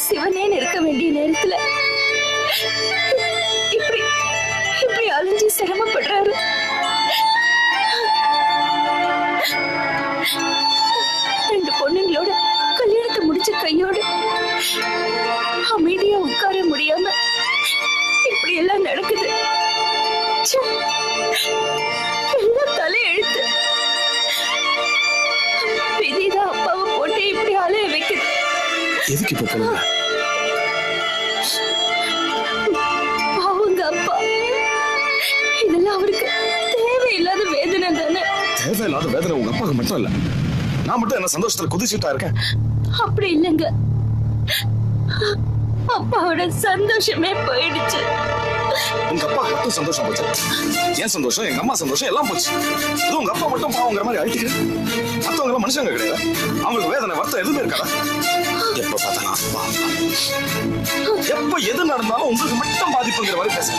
சிவனேன்னு இருக்க வேண்டிய நேரத்துல இப்படி இப்படி அலைஞ்சி சிரமப்படுறாரு. ரெண்டு பொண்ணுங்களோட கல்யாணத்தை முடிச்ச கையோடு அமைதியா உட்கார முடியாம இப்படி எல்லாம் நடக்குது. எல்லாம் தலையெழுத்து. விதிதான் அப்பாவை போட்டு இப்படி அலைய வைக்குது. எதுக்கு இப்ப சொல்லுங்க? அவங்க அப்பா இதெல்லாம் அவருக்கு தேவையில்லாத வேதனை தானே. தேவையில்லாத வேதனை உங்க அப்பாவுக்கு மட்டும் இல்ல, நான் மட்டும் என்ன சந்தோஷத்துல குதிச்சுட்டா இருக்கேன். அப்படி இல்லைங்க, அப்பாவோட சந்தோஷமே போயிடுச்சு. உங்க அப்பா மட்டும் சந்தோஷம் போச்சு, என் சந்தோஷம் எங்க அம்மா சந்தோஷம் எல்லாம் போச்சு. இது உங்க அப்பா மட்டும் பாவங்கிற மாதிரி அழுத்திக்க. மத்தவங்க எல்லாம் மனுஷங்க கிடையாது, அவங்களுக்கு வேதனை வருத்தம் எதுவுமே இருக்காதா? எப்ப பார்த்தாலும் அப்பா எப்ப எது நடந்தாலும் உங்களுக்கு மட்டும் பாதிப்புங்கிற மாதிரி பேச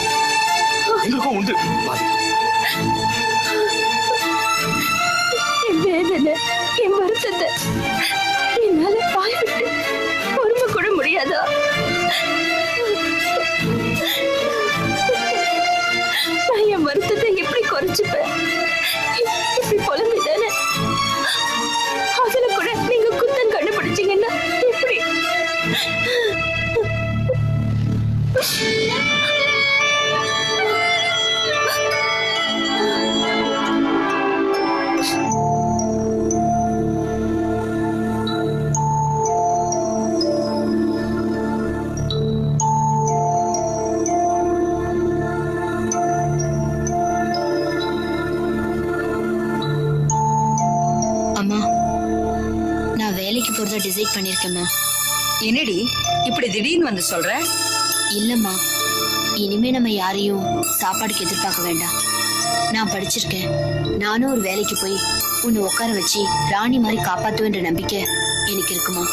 எங்களுக்கும் உண்டு பாதிப்பு. என் வேதனை என் வருத்தத்தை என்னால பாய் விட்டு பொறுமை கூட முடியாதா? நான் என் வருத்தத்தை எப்படி குறைச்சுப்பேன்? இப்படி புலம்பிதானே அதுல கூட நீங்க குத்தம் கண்டுபிடிச்சீங்கன்னா எப்படி? டிசைட் பண்ணிருக்கேம்மா. என்னடி இப்படி திடீர்னு வந்து சொல்ற? இல்லம்மா, இனிமே நம்ம யாரையும் சாப்பாடுக்கு எதிர்பார்க்க வேண்டாம். நான் படிச்சிருக்கேன், நானும் ஒரு வேலைக்கு போய் உன்னை உட்கார வச்சு ராணி மாதிரி காப்பாத்துவேன்ற நம்பிக்கை எனக்கு இருக்குமா.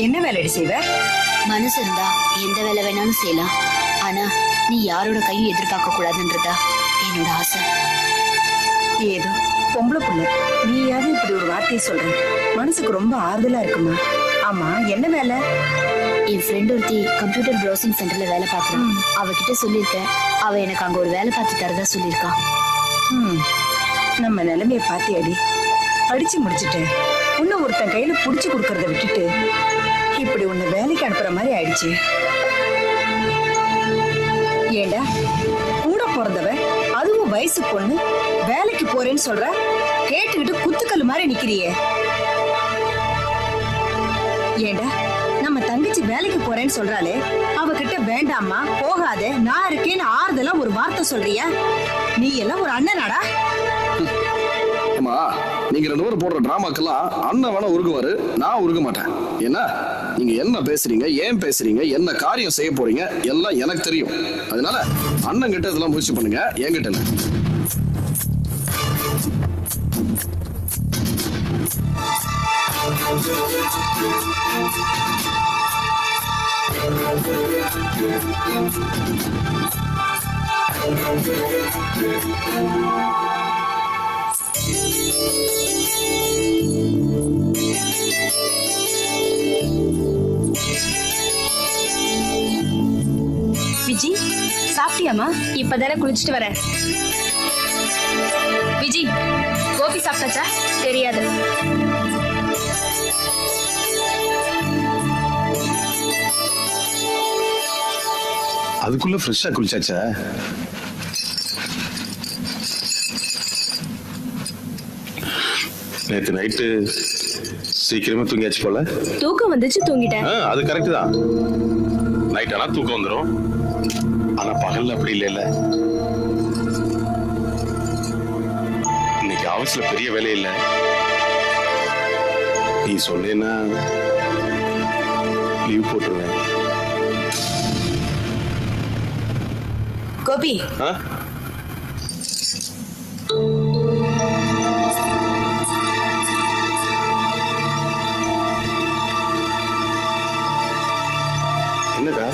என்ன வேலைடி செய்வ? மனசு இருந்தா எந்த வேலை வேணாலும் செய்யலாம், ஆனா நீ யாரோட கையும் எதிர்பார்க்க கூடாதுன்றதா என்னோட ஆசை. ஏதோ பொம்பளை புள்ள நீயாவது இப்படி ஒரு வார்த்தையை சொல்ற, மனசுக்கு ரொம்ப ஆறுதலா இருக்குமா. ஆமா, என்ன வேலை? என் ஃப்ரெண்ட் ஒருத்தி கம்ப்யூட்டர் ப்ரௌசிங் சென்டர்ல வேலை பார்க்கறான். அவகிட்ட சொல்லியிருக்கேன், அவ எனக்கு அங்க ஒரு வேலை பார்த்து தரதா சொல்லியிருக்கா. நம்ம நிலைமைய பாத்தியாடி? படிச்சு முடிச்சுட்டேன், உன்ன ஒருத்தன் கையில புடிச்சு கொடுக்கறத விட்டுட்டு இப்படி உன்னை வேலைக்கு அனுப்புற மாதிரி ஆயிடுச்சு. ஏண்டா கூட பிறந்தவ, அதுவும் வயசு பொண்ணு, வேலைக்கு போறேன்னு சொல்ற, கேட்டுக்கிட்டு குத்துக்கல் மாதிரி நிக்கிறியே. ஏண்டா நம்ம தங்கச்சி வேலைக்கு போறேன்னு சொல்றாளே, அவகிட்ட வேண்டாமா போகாத நான் இருக்கேன்னு ஆறுதலா ஒரு வார்த்தை சொல்றியா? நீ எல்லாம் ஒரு அண்ணனாடா? அம்மா, நீங்க ரெண்டு பேரும் போடுற டிராமாக்கெல்லாம் அண்ணன் வேணா உருகுவாரு, நான் உருக மாட்டேன். என்ன நீங்க என்ன பேசுறீங்க, ஏன் பேசுறீங்க, என்ன காரியம் செய்ய போறீங்க எல்லாம் எனக்கு தெரியும். அதனால அண்ணன் கிட்ட இதெல்லாம் முயற்சி பண்ணுங்க, என்கிட்ட இல்ல. விஜி, சாப்பிட்டியாமா? இப்பதானே குளிச்சுட்டு வரேன். விஜி, கோபி சாப்பிட்டாச்சா? தெரியாது. அதுக்குள்ள ஃப்ரெஷ்ஷா குளிச்சாச்சா? நேத்து நைட்டு சீக்கிரமா தூங்கியாச்சு போல. தூக்கம் வந்துச்சு, தூங்கிட்டேன். அது கரெக்ட் தான். நைட் ஆனா தூக்கம் வந்துடும், ஆனா பகல்ல அப்படி இல்ல. இன்னைக்கு ஆபீஸ்ல பெரிய வேலை இல்ல, நீ சொன்னேன்னா லீவ் போட்டுருவேன். கோபி, ஆ? என்னக்கா?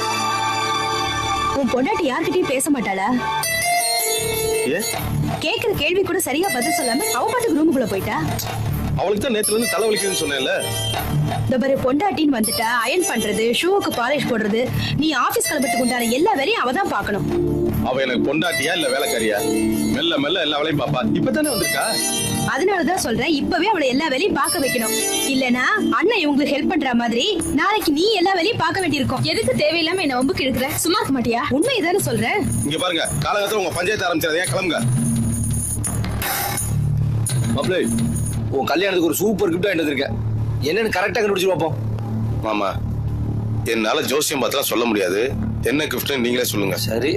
உன் பொண்டாட்டி யார்கிட்டயும் பேச மாட்டாளா? ஏ கேக்குற கேள்வி கூட சரியா பதில் சொல்லாம அவ பாட்டுக்கு ரூமுக்குள்ள போயிட்டா. அவளுக்கு தான் நேத்துல இருந்து தலைவலிக்குதுன்னு சொன்னேன்ல. இந்த பாரு, பொண்டாட்டின்னு வந்துட்டா அயன் பண்றது, ஷூவுக்கு பாலிஷ் போடுறது, நீ ஆபீஸ் கிளம்பத்துக்கு உண்டான எல்லா வேலையும் அவ தான் பாக்கணும். அவ எனக்கு பொண்டாட்டியா இல்ல வேலைக்காரியா? மெல்ல மெல்ல எல்லா வேலையும் பாப்பா. இப்பதானே வந்திருக்கா. அதனாலதான் சொல்றேன், இப்பவே அவளை எல்லா வேலையும் பார்க்க வைக்கணும். இல்லனா அண்ணன் இவங்களுக்கு ஹெல்ப் பண்ற மாதிரி நாளைக்கு நீ எல்லா வேலையும் பார்க்க வேண்டியிருக்கும். எதுக்கு தேவையில்லாம என்ன வம்புக்கு இழுக்கிற? சும்மா இருக்க மாட்டியா? உண்மை தானே சொல்றேன். இங்க பாருங்க, காலகட்டத்துல உங்க பஞ்சாயத்து ஆரம்பிச்சாதே, கிளம்புங்க. மாப்பிள்ளை, உன் கல்யாணத்துக்கு ஒரு சூப்பர் கிஃப்ட் வாங்கிட்டு வந்திருக்கேன். என்னன்னு கரெக்டா கண்டுபிடிச்சு பார்ப்போம். மாமா, என்னால ஜோசியம் பார்த்தா சொல்ல முடியாது. என்ன கிஃப்ட் நீங்களே சொல்லுங்க. சரி,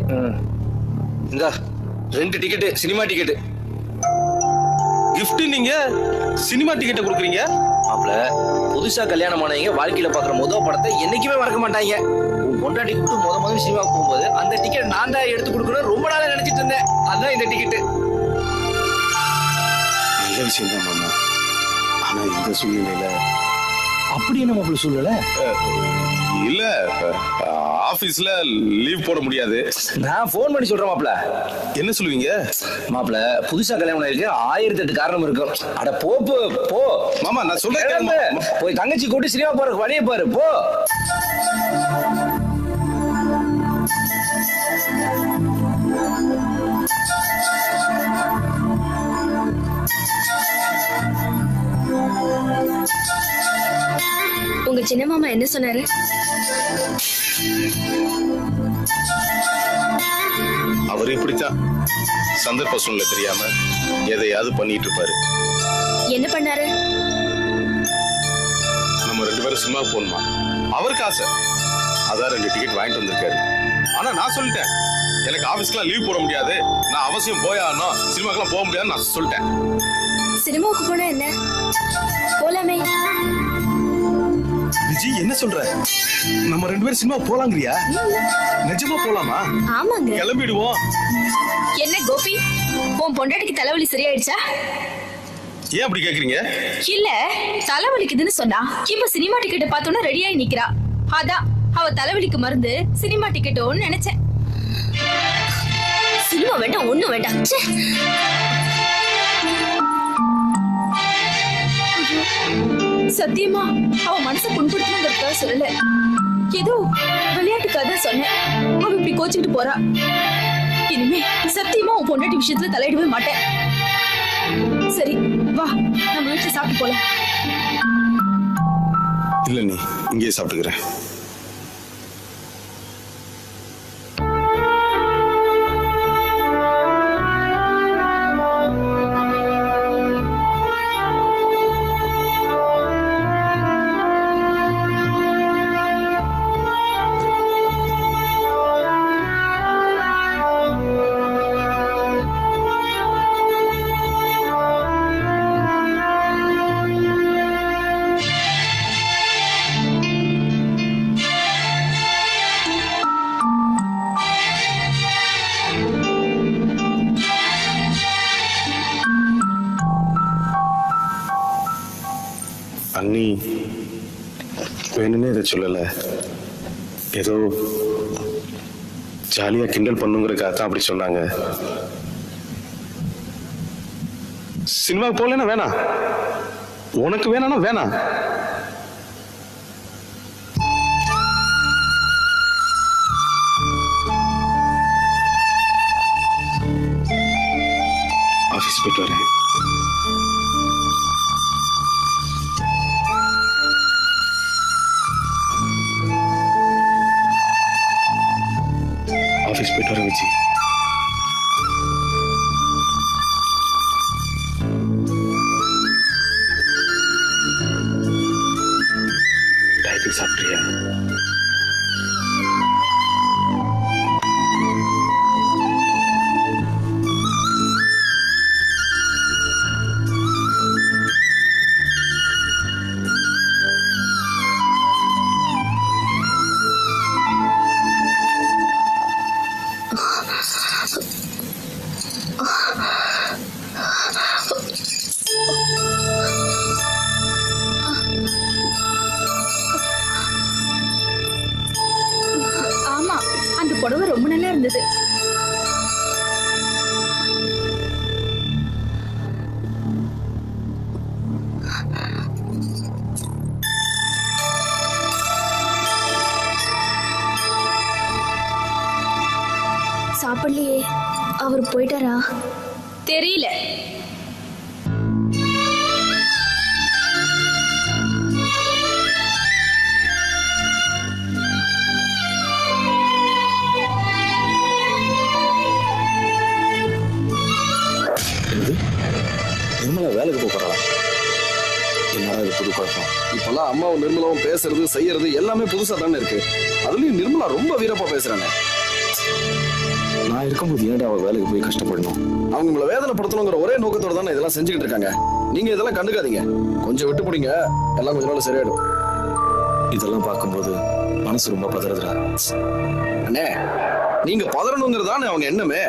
இந்தா 2 டிக்கெட்டு, சினிமா டிக்கெட்டு. கிஃப்ட் நீங்க சினிமா டிக்கெட் கொடுக்குறீங்க? மாப்பிள்ள, புதுசா கல்யாணம் ஆனவங்க வாழ்க்கையில பாக்குற முதல் படத்தை என்னைக்குமே மறக்க மாட்டாங்க. உன் பொண்டாட்டி கூப்பிட்டு முதல் சினிமாவுக்கு போகும்போது அந்த டிக்கெட் நான் தான் எடுத்து கொடுக்கணும் ரொம்ப நாளா நினைச்சிட்டு இருந்தேன். அதான் இந்த டிக்கெட்டு. நல்ல விஷயம் தான் மாமா. ஆனா இந்த சூழ்நிலையில அப்படி என்ன மாப்பிள்ள சொல்லல? இல்ல, ஆபீஸ்ல லீவ் போட முடியாது. நான் போன் பண்ணி சொல்றேன் மாப்பிள்ள. என்ன சொல்லுவீங்க? மாப்பிள்ள, புதுசா கல்யாணம் ஆயிருக்கு, 1008 காரணம் இருக்கும். அட போ போ மாமா, நான் சொல்றேன். கிளம்பு. போய் தங்கச்சி கூட்டி சினிமா போறதுக்கு வழியை பாரு, போ. உங்க சின்ன மாமா என்ன சொன்னாரு? அவர் இப்படித்தான் சந்தர்ப்ப சூழ்நிலை தெரியாம எதையாவது பண்ணிட்டு இருப்பாரு. என்ன பண்ணாரு? நம்ம 2 பேரும் சினிமா போகணுமா? அவருக்கு ஆசை, அதான் 2 டிக்கெட் வாங்கிட்டு வந்திருக்காரு. ஆனா நான் சொல்லிட்டேன், எனக்கு ஆபீஸ்க்குலாம் லீவ் போட முடியாது, நான் அவசியம் போயாகணும், சினிமாக்கெல்லாம் போக முடியாதுன்னு நான் சொல்லிட்டேன். சினிமாவுக்கு போனா என்ன? போலாமே. விஜி, என்ன சொல்ற? நம்ம 2 பேரும் சினிமா போலாங்கறியா? நிஜமா போலாமா? ஆமாங்க. கிளம்பிடுவோம். என்ன கோபி, உன் பொண்டாட்டிக்கு தலைவலி சரியாயிடுச்சா? ஏன் அப்படி கேக்குறீங்க? இல்ல, தலைவலிக்குதுன்னு சொன்னா இப்ப சினிமா டிக்கெட் பார்த்தோன்னா ரெடியாகி நிக்கிறா. அதான் அவ தலைவலிக்கு மருந்து சினிமா டிக்கெட்டோன்னு நினைச்சேன். சினிமா வேண்டாம், ஒண்ணும் வேண்டாம். சத்தியமா அவ மனசை புண்படுத்தணுங்கிறதுக்காக சொல்லல, ஏதோ விளையாட்டுக்காக தான் சொன்னேன். அவ இப்படி கோச்சுக்கிட்டு போறா. இனிமே சத்தியமா உன் பொண்டாட்டி விஷயத்துல தலையிடவே மாட்டேன். சரி வா, நம்ம வீட்டுல சாப்பிட்டு போலாம். இல்ல, நீ இங்கேயே சாப்பிட்டுக்கிறேன். அண்ணி வேணும்னே இதை சொல்லல, ஏதோ ஜாலியா கிண்டல் பண்ணுங்கிறதுக்காக தான் அப்படி சொன்னாங்க. சினிமாவுக்கு போகலன்னா வேணாம், உனக்கு வேணாம்னா வேணாம். ஆபீஸ் போயிட்டு வரேன். ஆபீஸ் போயிட்டு வரேன் விஜி. டயத்துக்கு சாப்பிட்றியா? சாப்பிடலையே. அவர் போயிட்டாரா? தெரியல. நிர்மலா வேலைக்கு போறா? என்னடா இது புது குழப்பம்? இப்பெல்லாம் அம்மாவும் நிர்மலாவும் பேசுறது செய்யறது எல்லாமே புதுசா தானே இருக்கு. அதுலயும் நிர்மலா ரொம்ப வீரப்பா பேசுறாங்க. நான் இருக்கும்போது ஏன்டா அவ வேலைக்கு போய் கஷ்டப்படணும்? அவங்க உங்களை வேதனைப்படுத்தணுங்கிற ஒரே நோக்கத்தோட தானே இதெல்லாம் செஞ்சுக்கிட்டு இருக்காங்க. நீங்க இதெல்லாம் கண்டுக்காதீங்க, கொஞ்சம் விட்டு பிடிங்க, எல்லாம் கொஞ்ச நாள் சரியாயிடும். இதெல்லாம் பார்க்கும்போது மனசு ரொம்ப பதறதுடா. அண்ணே, நீங்க பதறணுங்கிறதானே அவங்க எண்ணமே.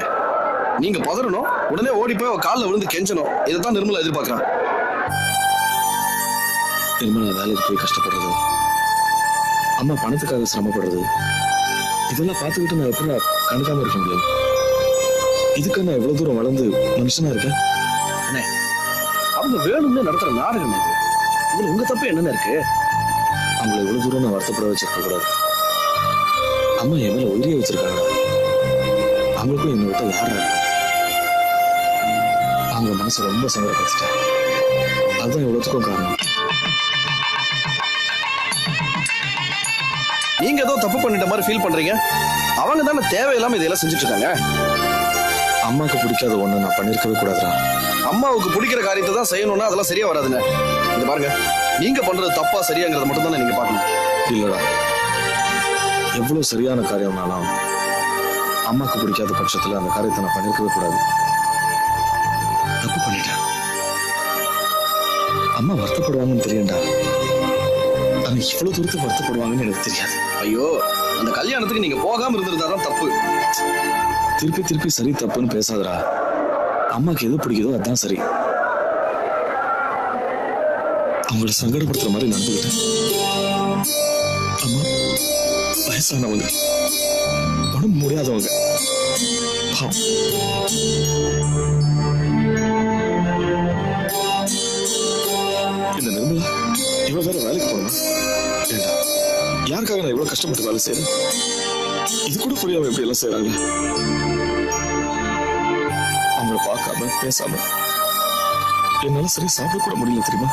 நீங்க பதறணும், உடனே ஓடி போய் அவ காலில் விழுந்து கெஞ்சணும். இதைத்தான் நிர்மலா எதிர்பார்க்கறான். நிர்மலா வேலைக்கு போய் கஷ்டப்படுறது, அம்மா பணத்துக்காக சிரமப்படுறது, இதெல்லாம் பார்த்துக்கிட்டு நான் எப்படி கண்டுக்காம இருக்க முடியும்? இதுக்கு நான் எவ்வளவு தூரம் வளர்ந்து மனுஷனா இருக்கேன். அண்ணே, அவங்க வேணும்னு நடத்துற நாடகம் இது. இதுல உங்க தப்பு என்னென்ன இருக்கு? அவங்களை எவ்வளவு தூரம் நான் வருத்தப்பட வச்சிருக்க கூடாது. அம்மா என் மேல உயிரியே வச்சிருக்காங்க. அவங்களுக்கும் என்னை விட்டா யாரா இருக்கா? அவங்க மனசை ரொம்ப சங்கடப்படுத்திட்டேன். அதுதான் இவ்வளவுக்கும் காரணம். நீங்க ஏதோ தப்பு பண்ணிட்ட மாதிரி ஃபீல் பண்றீங்க. அவங்க தானே தேவையில்லாம இதெல்லாம் செஞ்சுட்டு இருக்காங்க. அம்மாவுக்கு பிடிக்காத ஒண்ணு நான் பண்ணிருக்கவே கூடாதுடா. அம்மாவுக்கு பிடிக்கிற காரியத்தை தான் செய்யணும்னா அதெல்லாம் சரியா வராதுங்க. இது பாருங்க, நீங்க பண்றது தப்பா சரியாங்கிறத மட்டும் தானே நீங்க பார்க்கணும். இல்லடா, எவ்வளவு சரியான காரியம்னாலும் அம்மாவுக்கு பிடிக்காத பட்சத்துல அந்த காரியத்தை நான் பண்ணிருக்கவே கூடாது. தப்பு பண்ணிட்டேன். அம்மா வருத்தப்படுவாங்கன்னு தெரியும்டா. ஆனா இவ்வளவு தூரத்துக்கு வருத்தப்படுவாங்கன்னு எனக்கு தெரியாது. ஐயோ, அந்த கல்யாணத்துக்கு நீங்க போகாம இருந்திருந்தாதான் தப்பு. திருப்பி திருப்பி சரி தப்புன்னு பேசாதடா. அம்மாக்கு எது பிடிக்குதோ அதுதான் சரி. அவங்கள சங்கடப்படுத்துற மாதிரி நடந்துக்கிட்டேன். அம்மா வயசானவங்க, உடம்பு முடியாதவங்க. பாவம். இந்த நிர்மலா இவ்வளவு வேற வேலைக்கு போகணும். ஏண்டா, யாருக்காக நான் இவ்வளவு கஷ்டப்பட்டு வேலை செய்யறேன்? இது கூட புரியாம எப்படி எல்லாம் செய்யறாங்க? அவங்கள பார்க்காம பேசாம என்னால சரி சாப்பிட கூட முடியல தெரியுமா?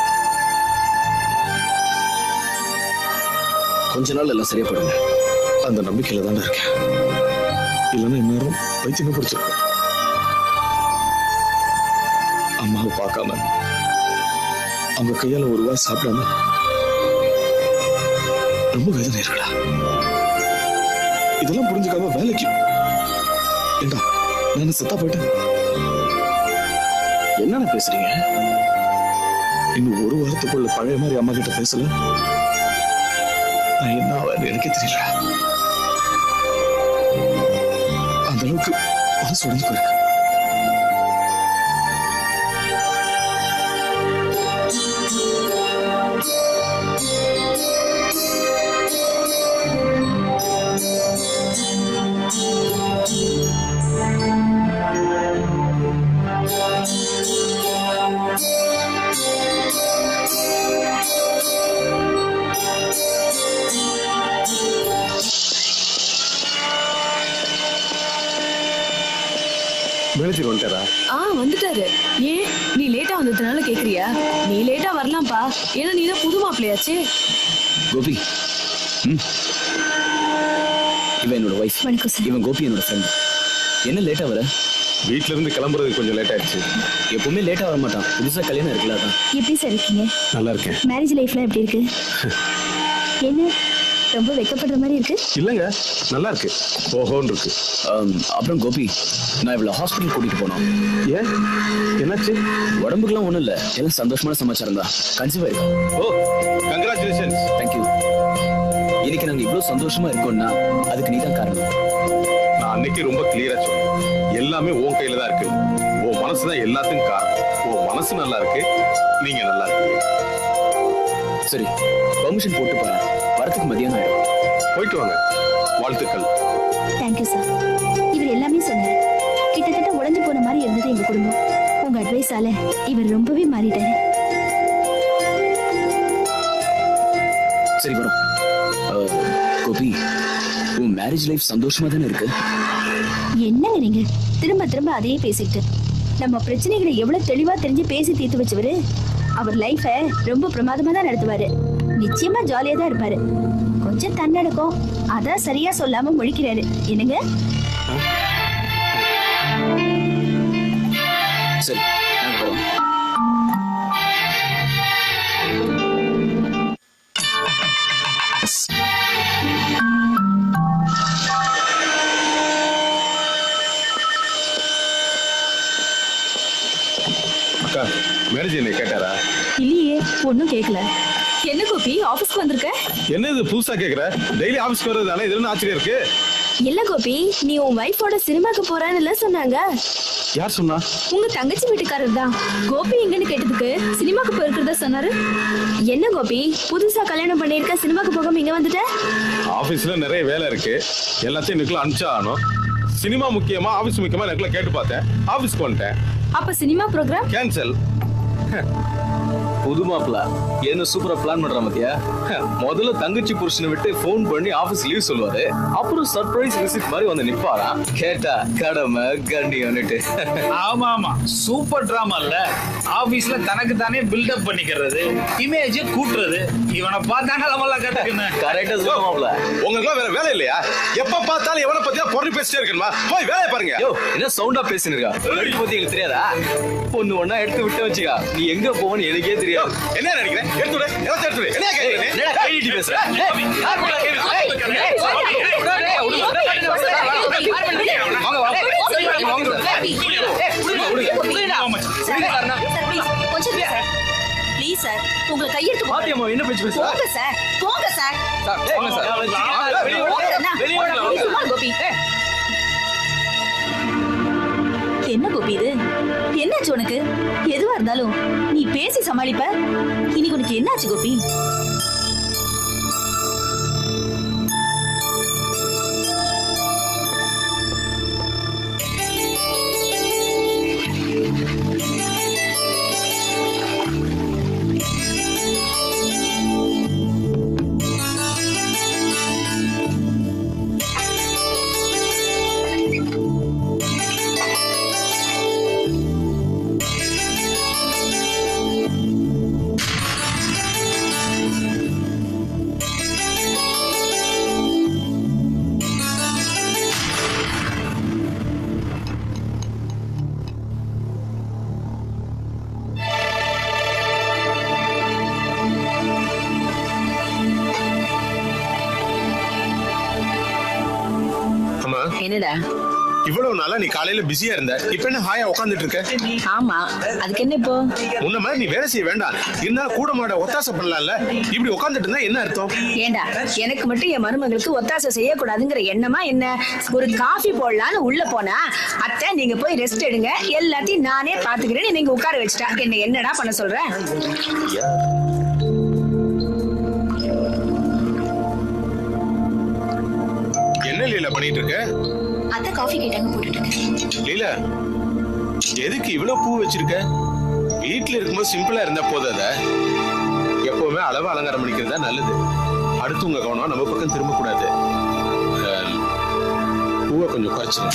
கொஞ்ச நாள் எல்லாம் சரியா போயிடுங்க. அந்த நம்பிக்கையில தானே இருக்கேன். இல்லைன்னா இந்நேரம் பைத்தியமே பிடிச்சிருக்கேன். அம்மாவை பார்க்காம அவங்க கையால ஒரு வாய் சாப்பிடாம ரொம்ப வேதனை இருக்கடா. இதெல்லாம் புரிஞ்சுக்காம வேலைக்கு ஏண்டா நான் செத்தா போயிட்டேன். என்னென்ன பேசுறீங்க? இன்னும் ஒரு வாரத்துக்குள்ள பழைய மாதிரி அம்மா கிட்ட பேசல, நான் என்ன ஆவேன்னு எனக்கே தெரியல. அந்த அளவுக்கு மனசு உடைஞ்சு போயிருக்கு. மேனேஜர் வந்துட்டாரா? வந்துட்டாரு. ஏன் நீ லேட்டா வந்ததுனால கேக்குறியா? நீ லேட்டா வரலாம்ப்பா, ஏன்னா நீ தான் புது மாப்பிள்ளையாச்சே. கோபி, இவன் என்னோட வைஃப். வணக்கம் சார். இவன் கோபி என்னோட ஃப்ரெண்ட். என்ன லேட்டா வர? வீட்ல இருந்து கிளம்புறதுக்கு கொஞ்சம் லேட் ஆயிடுச்சு. எப்பவுமே லேட்டா வர மாட்டான். புதுசா கல்யாணம் இருக்குல்ல, அதான். எப்படி சார் இருக்கீங்க? நல்லா இருக்கேன். மேரேஜ் லைஃப்லாம் எப்படி இருக்கு? என்ன ரொம்ப வெக்கப்படுற மாதிரி இருக்கு? இல்லங்க, நல்லா இருக்கு. ஓஹோன்னு இருக்கு. அப்புறம் கோபி, நான் இவ்வளவு ஹாஸ்பிட்டல் கூட்டிட்டு போனோம். ஏன், என்னாச்சு? உடம்புக்குலாம் ஒண்ணும் இல்ல, எல்லாம் சந்தோஷமான சமாச்சாரம் தான். கன்சீவ் ஆயிருக்கோம். ஓ, கங்க்ராச்சுலேஷன்ஸ். தேங்க்யூ. இன்னைக்கு நாங்க இவ்வளவு சந்தோஷமா இருக்கோம்னா அதுக்கு நீதான் காரணம். நான் அன்னைக்கு ரொம்ப கிளியரா சொன்னேன், எல்லாமே உன் கையில தான் இருக்கு. உன் மனசுதான் எல்லாத்துக்கும் காரணம். உன் மனசு நல்லா இருக்கு, நீங்க நல்லா இருக்கீங்க. சரி, பெர்மிஷன் போட்டு போறேன். வரத்துக்கு மதியானம் ஆயிடும். போயிட்டு வாங்க. வாழ்த்துக்கள். Thank you sir. இவர் எல்லாமே சொன்னார். கிட்டத்தட்ட உடைஞ்சு போன மாதிரி இருந்தது எங்க குடும்பம். உங்க அட்வைஸால இவர் ரொம்பவே மாறிட்டாரு. சரி வரும். கோபி, உன் மேரேஜ் லைஃப் சந்தோஷமா தானே இருக்கு? என்னங்க நீங்க திரும்ப திரும்ப அதையே பேசிட்டு நம்ம பிரச்சனைகளை எவ்வளவு தெளிவா தெரிஞ்சு பேசி தீர்த்து வச்சவரு அவர் லைஃப ரொம்ப பிரமாதமா தான் நடத்துவாரு. நிச்சயமா ஜாலியா தான் இருப்பாரு. கொஞ்சம் தன்னடக்கம் அதான் சரியா சொல்லாம முழிக்கிறாரு. என்னங்க? சரி நாங்க போறோம். அக்கா மேனேஜர் என்னை கேட்டாரா? இல்லையே, ஒன்னும் கேட்கல. என்ன கோபி ஆபீஸ்க்கு வந்திருக்க? என்ன இது புதுசா கேக்குற? டெய்லி ஆபீஸ்க்கு வர்றது தானே, இது என்ன ஆச்சரியம் இருக்கு? இல்ல கோபி, நீ உன் வைஃபோட சினிமாக்கு போறான்னு சொன்னாங்க. யார் சொன்னா? உங்க தங்கச்சி வீட்டுக்காரர் தான். கோபி எங்கன்னு கேட்டதுக்கு சினிமாக்கு போயிருக்கிறதா சொன்னாரு. என்ன கோபி, புதுசா கல்யாணம் பண்ணிருக்க, சினிமாக்கு போகாம இங்க வந்துட்ட? ஆபீஸ்ல நிறைய வேலை இருக்கு, எல்லாத்தையும் எனக்குள்ள அனுப்பிச்சா ஆகணும். சினிமா முக்கியமா ஆபீஸ் முக்கியமா எனக்குள்ள கேட்டு பார்த்தேன், ஆபீஸ்க்கு வந்துட்டேன். அப்ப சினிமா ப்ரோக்ராம் கேன்சல். புது மாப்பிள என்ன சூப்பரா பிளான் பண்ற மத்தியா. முதல்ல தங்கச்சி புருஷனை விட்டு போன் பண்ணி ஆபீஸ் லீவ் சொல்லுவாரு, அப்புறம் சர்ப்ரைஸ் விசிட் மாதிரி வந்து நிப்பாரா. கேட்டா கடமை கண்ணியம்னுட்டு. ஆமா ஆமா, சூப்பர் டிராமா இல்ல. ஆபீஸ்ல தனக்கு தானே பில்டப் பண்ணிக்கிறது, இமேஜ் கூட்டுறது. இவனை பார்த்தாங்க நம்மள கட்டுக்குன்னு. கரெக்டா சொல்ல மாப்பிள. உங்களுக்கு வேற வேலை இல்லையா? எப்ப பார்த்தாலும் எவனை பத்தியா பொருள் பேசிட்டே இருக்கணுமா? போய் வேலையை பாருங்க. யோ என்ன சவுண்டா பேசின்னு இருக்கா? பத்தி எனக்கு தெரியாதா? பொண்ணு ஒண்ணா எடுத்து விட்டு வச்சுக்கா, நீ எங்க போவன்னு எனக்கே தெரியாது. என்ன நினைக்கிறேன்? எடுத்து விடு, எல்லாத்தையும் எடுத்து விடு. என்ன கேக்குறீங்க? என்னடா கையிட்டு பேசுற? ப்ளீஸ் சார், உங்களை கையெடுத்து பாத்தியம்மா என்ன பேச்சு பேசுற? போங்க சார், போங்க சார். போங்க சார். சும்மா கோபி. என்ன கோபி இது? என்னாச்சு உனக்கு? எதுவா இருந்தாலும் நீ பேசி சமாளிப்ப. இன்னைக்கு உனக்கு என்னாச்சு கோபி? என்னடா? இவ்வளவு நாளா நீ காலையில பிஸியா இருந்த, இப்ப என்ன ஹாயா உட்காந்துட்டு இருக்க? ஆமா, அதுக்கு என்ன இப்போ? உன்ன மாதிரி நீ வேலை செய்ய வேண்டாம், இருந்தா கூட மாட ஒத்தாசை பண்ணலாம்ல. இப்படி உட்காந்துட்டு இருந்தா என்ன அர்த்தம்? ஏண்டா, எனக்கு மட்டும் என் மருமகளுக்கு ஒத்தாசை செய்யக்கூடாதுங்கிற எண்ணமா என்ன? ஒரு காஃபி போடலான்னு உள்ள போனா அத்தை நீங்க போய் ரெஸ்ட் எடுங்க, எல்லாத்தையும் நானே பாத்துக்கிறேன்னு நீங்க உட்கார வச்சுட்டா. என்ன என்னடா பண்ண சொல்ற? என்ன லீலா பண்ணிட்டு இருக்க? அத்தை காஃபி கேட்டாங்க, போட்டுட்டு இருக்கேன். லீலா, எதுக்கு இவ்வளவு பூ வச்சிருக்க? வீட்டுல இருக்கும்போது சிம்பிளா இருந்தா போதாத? எப்பவுமே அளவு அலங்காரம் பண்ணிக்கிறதா நல்லது. அடுத்தவங்க கவனம் நம்ம பக்கம் திரும்ப கூடாது. பூவை கொஞ்சம் குறைச்சிரு.